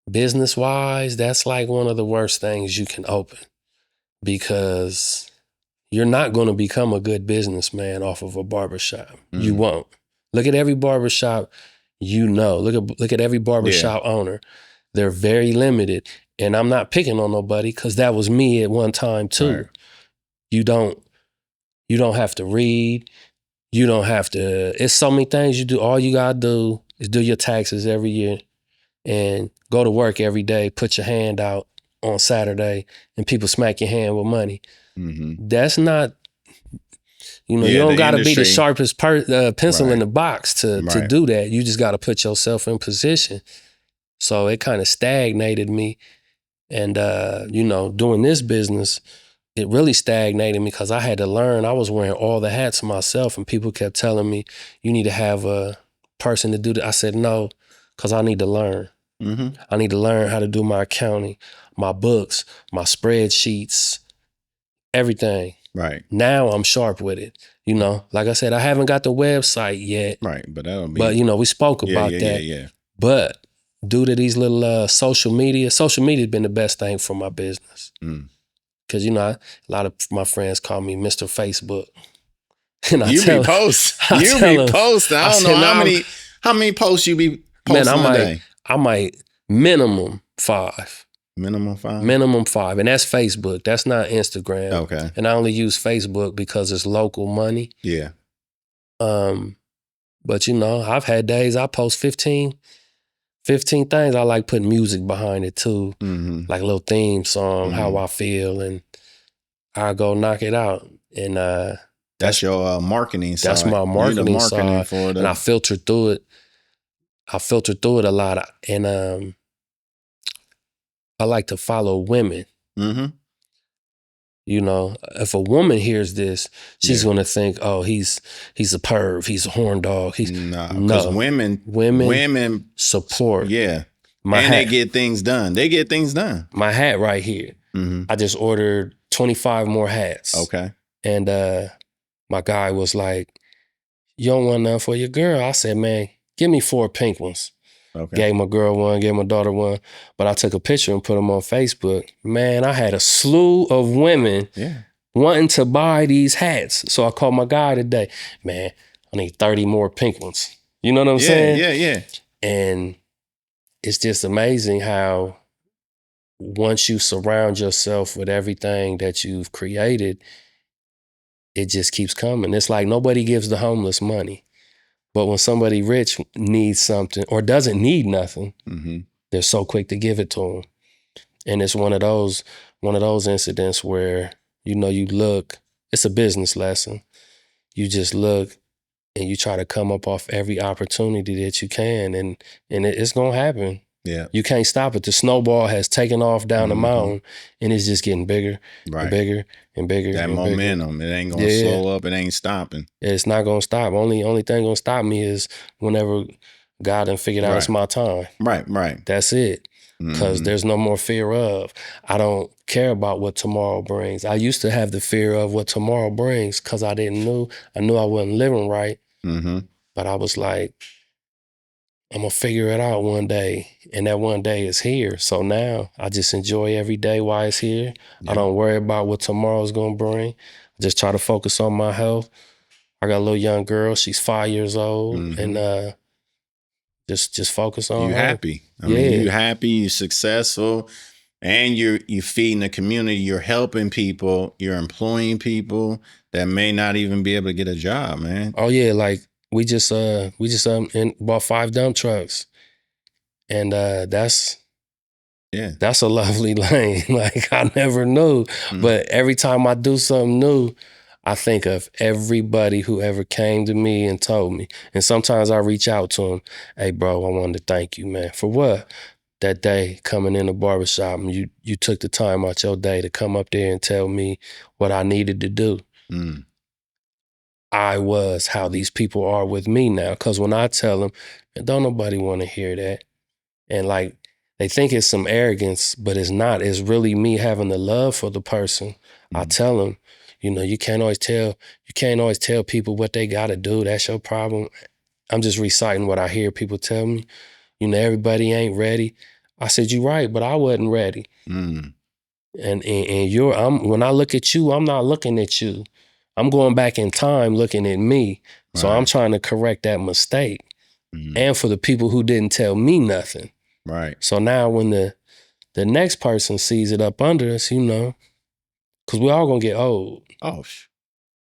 business-wise, that's like one of the worst things you can open, because you're not going to become a good businessman off of a barbershop. You won't. Look at every barbershop, look at every barbershop owner. They're very limited. And I'm not picking on nobody, because that was me at one time too. Right. You don't have to read. You don't have to, it's so many things you do. All you gotta do is do your taxes every year and go to work every day, put your hand out on Saturday, and people smack your hand with money. Mm-hmm. That's not, you don't got to be the sharpest pencil in the box to do that. You just got to put yourself in position. So it kind of stagnated me. And, doing this business, it really stagnated me, because I had to learn. I was wearing all the hats myself, and people kept telling me, you need to have a person to do that. I said, no, because I need to learn. Mm-hmm. I need to learn how to do my accounting, my books, my spreadsheets, everything. Right. Now I'm sharp with it. Like I said, I haven't got the website yet. Right. But that'll be. But, we spoke about that. Yeah. But due to these little social media has been the best thing for my business. Because, a lot of my friends call me Mr. Facebook. And you be post. You be post. I don't know how many posts you be posting a day. I might minimum 5. Minimum 5? Minimum 5. And that's Facebook. That's not Instagram. Okay. And I only use Facebook because it's local money. Yeah. But I've had days I post 15 things. I like putting music behind it too. Mm-hmm. Like a little theme song, how I feel, and I go knock it out. And that's your marketing side. That's my marketing side. And I filter through it. I filter through it a lot. And I like to follow women. Mm-hmm. If a woman hears this, she's going to think, oh, he's a perv. He's a horn dog. Because women support. Yeah. They get things done. My hat right here. Mm-hmm. I just ordered 25 more hats. Okay. And my guy was like, you don't want none for your girl? I said, man, give me 4 pink ones. Okay. Gave my girl one, gave my daughter one. But I took a picture and put them on Facebook. Man, I had a slew of women wanting to buy these hats. So I called my guy today. Man, I need 30 more pink ones. You know what I'm saying? Yeah. And it's just amazing how once you surround yourself with everything that you've created, it just keeps coming. It's like nobody gives the homeless money. But when somebody rich needs something or doesn't need nothing, they're so quick to give it to them. And it's one of those incidents where, you look, it's a business lesson. You just look and you try to come up off every opportunity that you can, and it's going to happen. Yeah. You can't stop it. The snowball has taken off down the mountain, and it's just getting bigger and bigger and bigger. That momentum, it ain't going to slow up. It ain't stopping. It's not going to stop. Only thing going to stop me is whenever God done figured out it's my time. Right. That's it. Because there's no more fear of. I don't care about what tomorrow brings. I used to have the fear of what tomorrow brings because I knew I wasn't living right. But I was like, I'm going to figure it out one day. And that one day is here. So now I just enjoy every day while it's here. Yeah. I don't worry about what tomorrow's going to bring. I just try to focus on my health. I got a little young girl. She's 5 years old. And just focus on you her. Happy. I mean, you happy, you're successful, and you're feeding the community. You're helping people. You're employing people that may not even be able to get a job, man. Oh, yeah. Like, we just bought 5 dump trucks, and that's a lovely lane. Like, I never knew, but every time I do something new, I think of everybody who ever came to me and told me. And sometimes I reach out to them. Hey, bro, I wanted to thank you, man. For what? That day coming in the barbershop, and you took the time out your day to come up there and tell me what I needed to do. I was, how these people are with me now. Because when I tell them, don't nobody want to hear that. And like, they think it's some arrogance, but it's not. It's really me having the love for the person. I tell them, you can't always tell people what they got to do. That's your problem. I'm just reciting what I hear people tell me. Everybody ain't ready. I said, you're right, but I wasn't ready. Mm. And when I look at you, I'm not looking at you. I'm going back in time looking at me. So I'm trying to correct that mistake. And for the people who didn't tell me nothing. Right. So now when the next person sees it up under us, because we all gonna get old. Oh,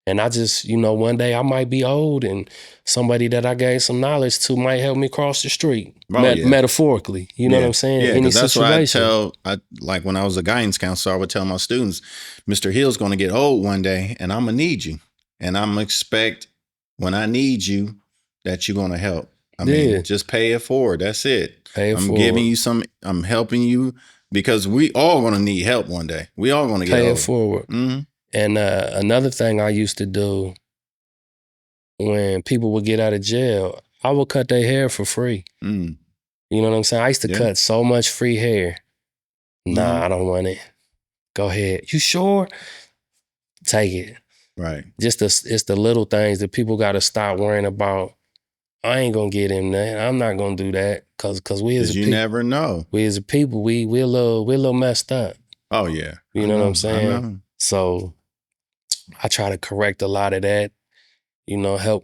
and I just, one day I might be old and somebody that I gave some knowledge to might help me cross the street. Metaphorically. You know what I'm saying? Yeah, because that's situation. what like when I was a guidance counselor, I would tell my students, Mr. Hill's going to get old one day and I'm going to need you. And I'm going to expect when I need you that you're going to help. I mean, just pay it forward. That's it. I'm giving you I'm helping you because we all going to need help one day. We all going to get old. Pay it forward. Mm-hmm. And another thing I used to do when people would get out of jail, I would cut their hair for free. Mm. You know what I'm saying? I used to cut so much free hair. Nah, I don't want it. Go ahead. You sure? Take it. Right. It's the little things that people got to stop worrying about. I ain't gonna get him that. I'm not gonna do that because we as a people, never know. We as a people, we're a little messed up. Oh yeah. You know what I'm saying? I know. So I try to correct a lot of that.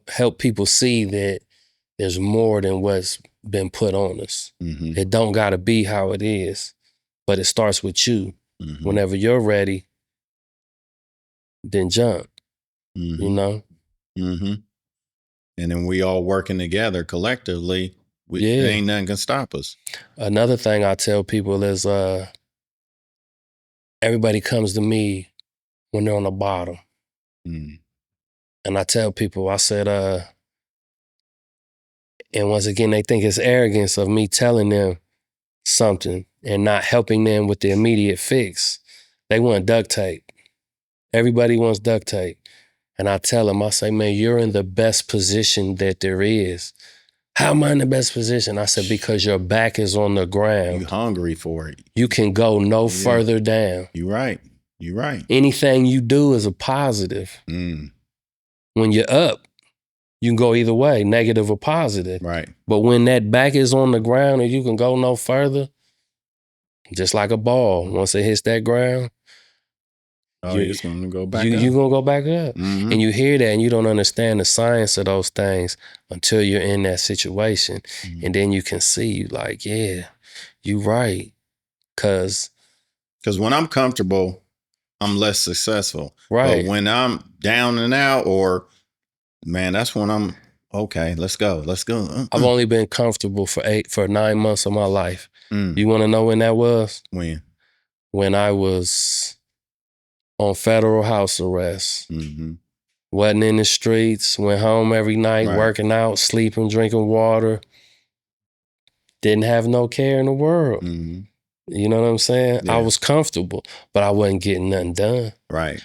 Help people see that there's more than what's been put on us. Mm-hmm. It don't gotta be how it is, but it starts with you. Mm-hmm. Whenever you're ready, then jump. Mm-hmm. Mm-hmm. And then we all working together collectively. There ain't nothing can stop us. Another thing I tell people is everybody comes to me when they're on the bottom. Mm. And I tell people, I said, and once again, they think it's arrogance of me telling them something and not helping them with the immediate fix. They want duct tape. Everybody wants duct tape. And I tell them, I say, man, you're in the best position that there is. How am I in the best position? I said, because your back is on the ground. You're hungry for it. You can go no further down. You're right. You're right. Anything you do is a positive. Mm. When you're up, you can go either way, negative or positive. Right. But when that back is on the ground and you can go no further, just like a ball, once it hits that ground, you're just going to go back up. You're going to go back up. Mm-hmm. And you hear that and you don't understand the science of those things until you're in that situation. Mm-hmm. And then you can see, like, yeah, you're right. Because when I'm comfortable, I'm less successful. Right. But when I'm down and out or, man, that's when I'm, okay, let's go. I've only been comfortable for 9 months of my life. Mm. You want to know when that was? When? When I was on federal house arrest. Mm-hmm. Wasn't in the streets, went home every night, working out, sleeping, drinking water. Didn't have no care in the world. Mm-hmm. You know what I'm saying? Yeah. I was comfortable, but I wasn't getting nothing done. Right.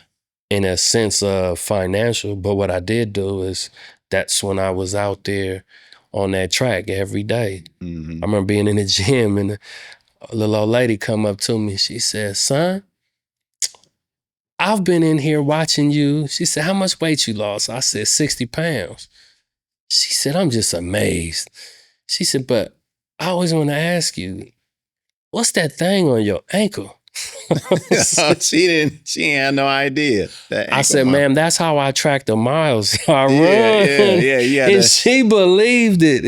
In a sense of financial, but what I did do is that's when I was out there on that track every day. Mm-hmm. I remember being in the gym and a little old lady come up to me. She said, son, I've been in here watching you. She said, how much weight you lost? I said, 60 pounds. She said, I'm just amazed. She said, but I always want to ask you, what's that thing on your ankle? She ain't had no idea. I said, ma'am, that's how I track the miles I run. Yeah. And she believed it.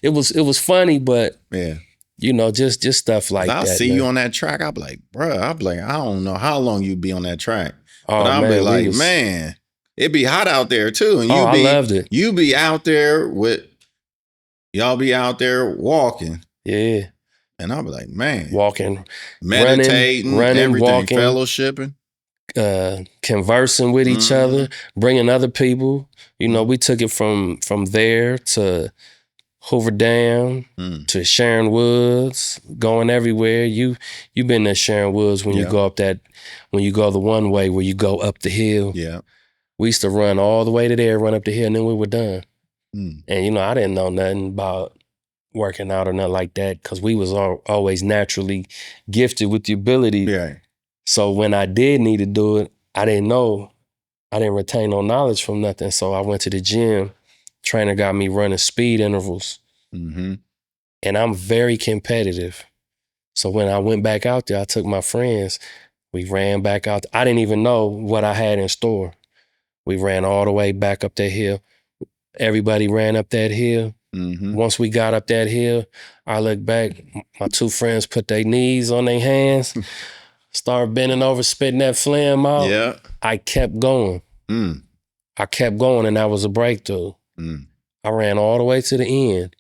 It was funny, but just stuff like that. I'll see you on that track. I'll be like, bruh, I don't know how long you be on that track. But I'll be like, man, it be hot out there too. And I loved it. You be out there y'all be out there walking. Yeah. And I'll be like, man. Walking. Meditating, running, everything, walking. Fellowshipping. Conversing with each other, bringing other people. We took it from there to Hoover Dam to Sharon Woods, going everywhere. You've been to Sharon Woods when you go up when you go the one way where you go up the hill. Yeah. We used to run all the way to there, run up the hill, and then we were done. Mm. And, you know, I didn't know nothing about working out or nothing like that because we was always naturally gifted with the ability. Yeah. So when I did need to do it, I didn't know. I didn't retain no knowledge from nothing. So I went to the gym. Trainer got me running speed intervals. Mm-hmm. And I'm very competitive. So when I went back out there, I took my friends. We ran back out. I didn't even know what I had in store. We ran all the way back up that hill. Everybody ran up that hill. Mm-hmm. Once we got up that hill, I looked back. My two friends put their knees on their hands, started bending over, spitting that phlegm out. Yeah. I kept going. Mm. I kept going, and that was a breakthrough. Mm. I ran all the way to the end.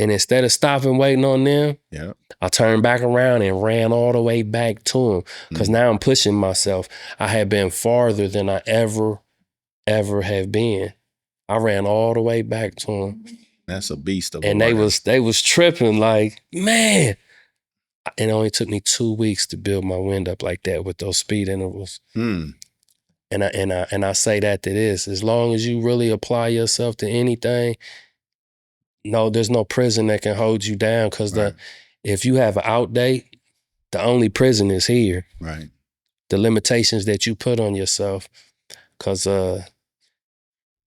And instead of stopping waiting on them, Yeah. I turned back around and ran all the way back to them because now I'm pushing myself. I had been farther than I ever have been. I ran all the way back to them. That's a beast of And a they was tripping like, man. It only took me 2 weeks to build my wind up like that with those speed intervals. Mm. And I say that to this, as long as you really apply yourself to anything, no, there's no prison that can hold you down because Right. if you have an out date, the only prison is here. Right. The limitations that you put on yourself. Because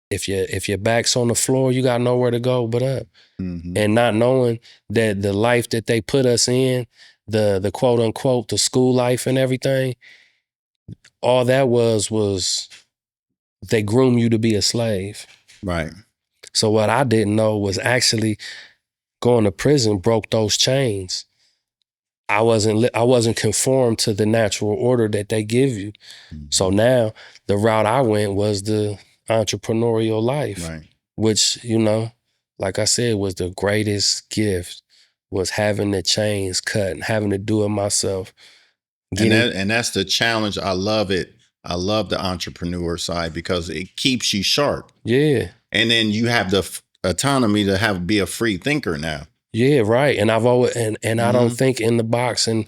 if your back's on the floor, you got nowhere to go but up. Mm-hmm. And not knowing that the life that they put us in, the quote unquote, the school life and everything, all that was they groom you to be a slave. Right. So what I didn't know was actually going to prison broke those chains. I wasn't conformed to the natural order that they give you. Mm-hmm. So now the route I went was the entrepreneurial life, Right. which, you know, like I said, was the greatest gift, was having the chains cut and having to do it myself. And that's the challenge. I love it. I love the entrepreneur side because it keeps you sharp. Yeah. And then you have the autonomy to be a free thinker now. Yeah, right. And I've always and I don't think in the box. And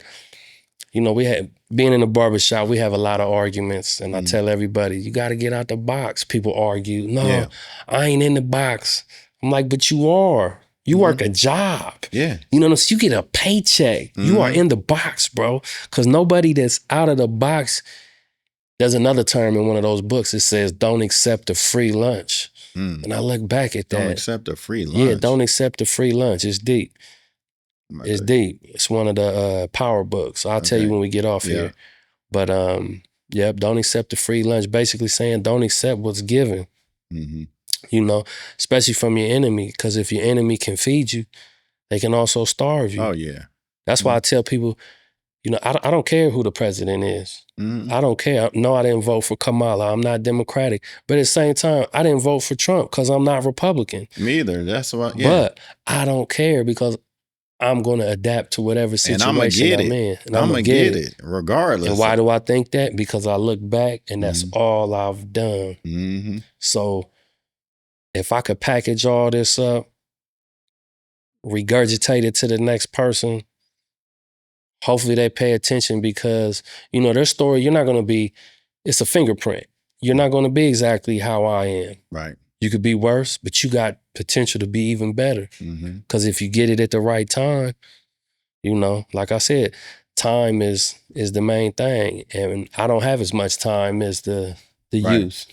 you know, being in the barbershop, we have a lot of arguments. And I tell everybody, you got to get out the box. People argue, no, I ain't in the box. I'm like, but you are. You work a job. Yeah. You know, so you get a paycheck. You are in the box, bro. Because nobody that's out of the box, there's another term in one of those books. It says, don't accept a free lunch. And I look back at that. Don't accept a free lunch. Yeah, don't accept a free lunch. It's deep. It's deep. It's one of the power books. I'll tell you when we get off here. But yep, don't accept a free lunch. Basically saying don't accept what's given. Mm-hmm. You know, especially from your enemy. Because if your enemy can feed you, they can also starve you. Oh, yeah. That's why I tell people, you know, I don't care who the president is. Mm-hmm. I don't care. No, I didn't vote for Kamala. I'm not Democratic. But at the same time, I didn't vote for Trump because I'm not Republican. Me either. That's what. Yeah. But I don't care because I'm going to adapt to whatever situation I'm in. And I'm going to get it regardless. And why do I think that? Because I look back and that's all I've done. Mm-hmm. So if I could package all this up, regurgitate it to the next person, hopefully they pay attention because, you know, their story, you're not going to be, it's a fingerprint. You're not going to be exactly how I am. Right. You could be worse, but you got potential to be even better. Because if you get it at the right time, you know, like I said, time is the main thing. And I don't have as much time as the youth,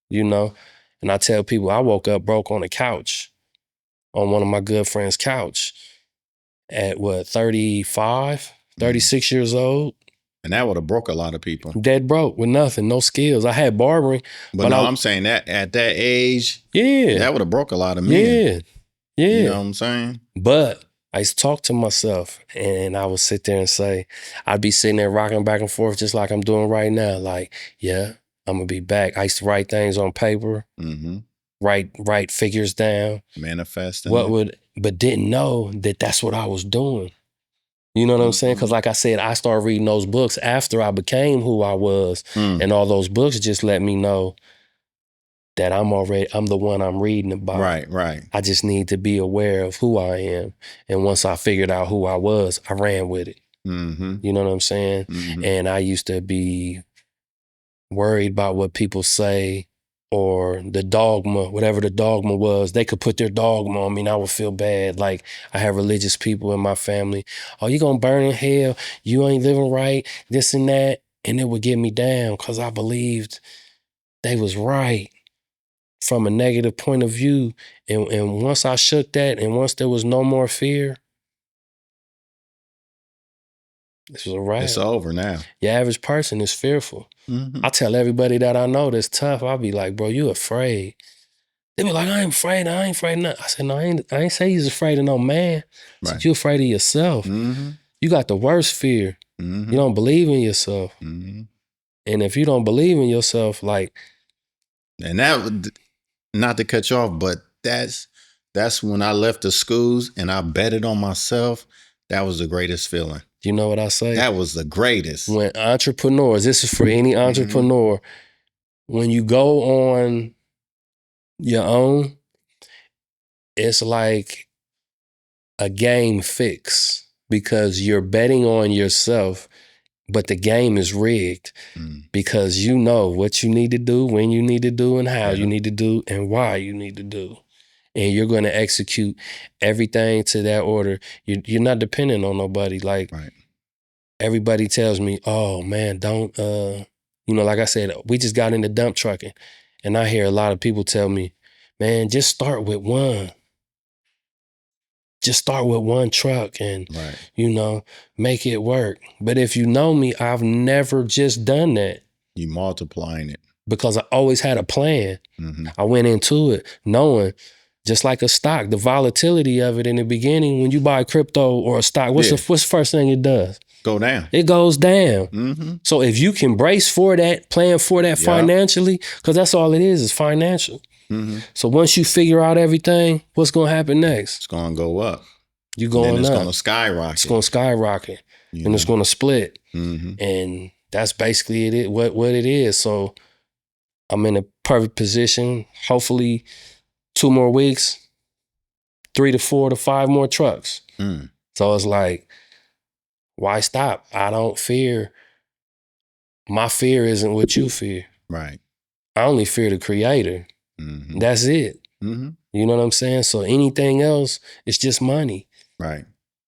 you know. And I tell people I woke up broke on a couch, on one of my good friends' couch at 35, 36 years old. And that would have broke a lot of people. Dead broke with nothing, no skills. I had barbering. But no, I'm saying that at that age, that would have broke a lot of men. Yeah. You know what I'm saying? But I used to talk to myself and I would sit there and say, I'd be sitting there rocking back and forth just like I'm doing right now. Like, yeah, I'm going to be back. I used to write things on paper, write figures down. Manifesting. But didn't know that that's what I was doing. You know what I'm saying? Because like I said, I started reading those books after I became who I was. And all those books just let me know that I'm the one I'm reading about. Right. I just need to be aware of who I am. And once I figured out who I was, I ran with it. You know what I'm saying? And I used to be worried about what people say or the dogma, whatever the dogma was. They could put their dogma on me and I would feel bad. Like, I have religious people in my family. Oh, you gonna burn in hell. You ain't living right, this and that. And it would get me down because I believed they was right from a negative point of view. And once I shook that and once there was no more fear, this was a wrap. It's over now. Your average person is fearful. Mm-hmm. I tell everybody that I know that's tough, I'll be like, bro, you afraid. They be like, I ain't afraid of nothing. I said, no, I ain't say he's afraid of no man. I said, you afraid of yourself. Mm-hmm. You got the worst fear. Mm-hmm. You don't believe in yourself. Mm-hmm. And if you don't believe in yourself, like. And that, not to cut you off, but that's when I left the schools and I betted on myself. That was the greatest feeling. You know what I say? That was the greatest. When entrepreneurs, this is for any entrepreneur, when you go on your own, it's like a game fix because you're betting on yourself, but the game is rigged because you know what you need to do, when you need to do, and how you need to do, and why you need to do. And you're going to execute everything to that order. You're not dependent on nobody. Like, everybody tells me, oh man, don't, like I said, we just got into dump trucking. And I hear a lot of people tell me, man, just start with one. Just start with one truck and, make it work. But if you know me, I've never just done that. You multiplying it. Because I always had a plan. I went into it knowing, just like a stock, the volatility of it in the beginning, when you buy crypto or a stock, what's the first thing it does? Go down. It goes down. So if you can brace for that, plan for that financially, because that's all it is financial. So once you figure out everything, what's going to happen next? It's going to go up. You're going up. It's going to skyrocket. It's going to skyrocket. And it's going to split. And that's basically it. What it is. So I'm in a perfect position. Hopefully 2 more weeks, 3 to 4 to 5 more trucks. So it's like, why stop? I don't fear. My fear isn't what you fear. Right. I only fear the creator. That's it. You know what I'm saying? So anything else, it's just money. Right.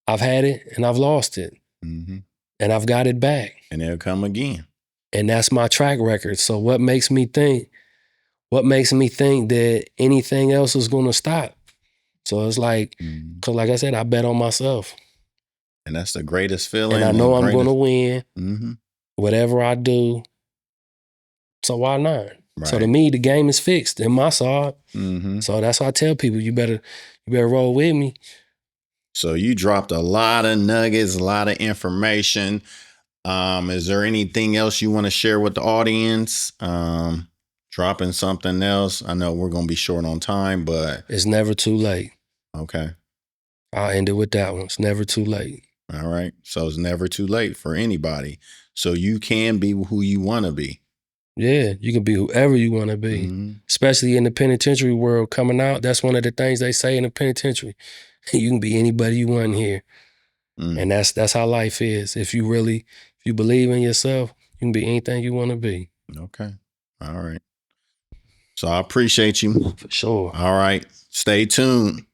I've had it and I've lost it. And I've got it back. And it'll come again. And that's my track record. So what makes me think that anything else is going to stop? So it's like, because like I said, I bet on myself. And that's the greatest feeling. And I know I'm going to win whatever I do. So why not? Right. So to me, the game is fixed in my side. So that's why I tell people, you better roll with me. So you dropped a lot of nuggets, a lot of information. Is there anything else you want to share with the audience? Dropping something else? I know we're going to be short on time, but it's never too late. Okay. I'll end it with that one. It's never too late. All right. So it's never too late for anybody. So you can be who you want to be. Yeah, you can be whoever you want to be, especially in the penitentiary world coming out. That's one of the things they say in the penitentiary. You can be anybody you want here. And that's how life is. If you believe in yourself, you can be anything you want to be. Okay. All right. So I appreciate you. For sure. All right. Stay tuned.